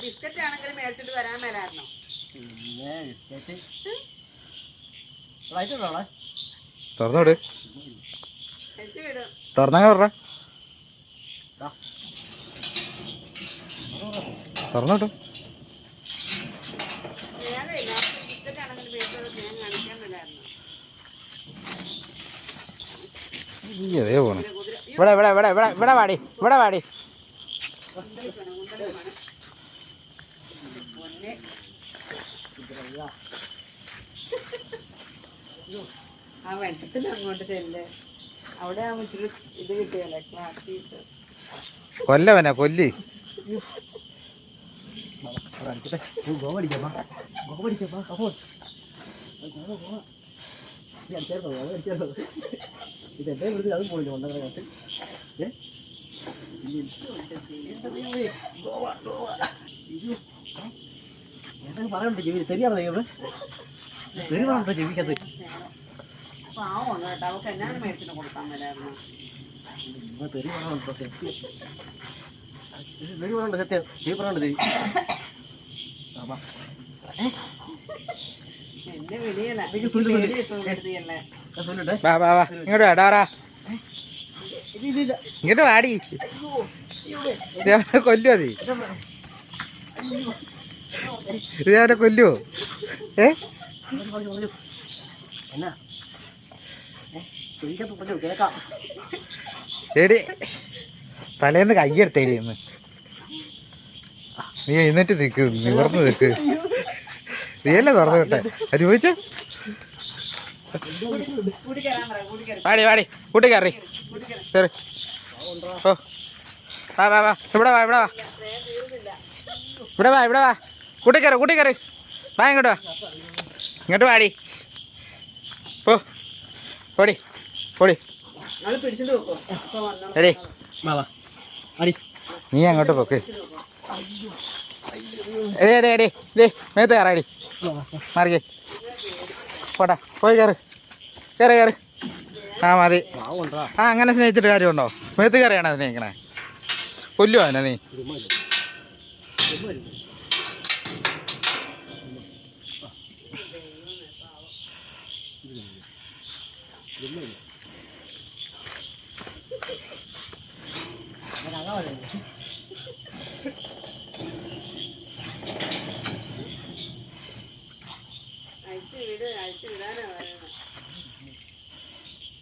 Biscuit ആണെങ്കിലും മേടിച്ചിട്ട് വരാൻ മേലായിരുന്നോ? തുറന്നോട് തുറന്നാ പറഞ്ഞ തുറന്നോട്ടോ. അതേ പോണു. ഇവിടെ ഇവിടെ ഇവിടെ ഇവിടെ ഇവിടെ വാടി ഇവിടെ വാടി. ആ വെട്ടത്തിന് അങ്ങോട്ട് ചെല്ല്. അവിടെ ആവുമ്പോ ഇച്ചിരി ഇത് കിട്ടിയല്ലേ, ക്ലാസ് കൊല്ലവനാ കൊല്ലി. ഇതെന്റെ വീട്ടിൽ അതും പോയില്ല ഒന്നര കാലത്ത്. എന്തൊക്കെ പറയണ്ടോ ചെവി തെരിയാണോ ദൈവം തെരുവാണോ ചെവിക്കത്ത്? പാവമാണ് കേട്ടോ, അവൾക്ക് എന്നാണ് മേടിച്ചിട്ട് കൊടുക്കാൻ മേലായിരുന്നു. തെരുവാണോ സത്യം, തെരുവാണോ സത്യം, ചെവി പറയണ്ടോ തെരി. എന്റെ വിളിയല്ല വാ വാ വാ ഇങ്ങോട്ട് വാടാറാ, ഇങ്ങോട്ട് വാടി. കൊല്ലുവോ നീ? ഇതേവരെ കൊല്ലുവോ? എടി തലേന്ന് കയ്യെടുത്തേടി ഇന്ന്. നീ എഴുന്നേറ്റ് നിൽക്ക്, നിവർന്ന് നിൽക്ക്. നീയല്ലേ തുറന്നു വിട്ടെ? അത് ചോദിച്ചോ. വാടി വാടി കൂട്ടി കയറി കയറി. ഓ വാ വാ വാ ഇവിടെ വാ ഇവിടെ വാ ഇവിടെ വാ ഇവിടെ വാ. കൂട്ടിക്കയറി കൂട്ടിക്കയറി. വാ ഇങ്ങോട്ട് വാ, ഇങ്ങോട്ട് വാടി. ഓ ഓടി ഓടി. എടി നീ അങ്ങോട്ട് പോക്ക്. എടി എടി എടി ഡേ മേത്ത് കയറാടി, മാറിക്കേ പോട്ടാ. പോയി കയറി കയറി കയറി. ആ മതി. ആ അങ്ങനെ സ്നേഹിച്ചിട്ട് കാര്യമുണ്ടോ? മേത്ത് കയറിയാണോ സ്നേഹിക്കണേ? കൊല്ലുവോ അതിനെ നീ?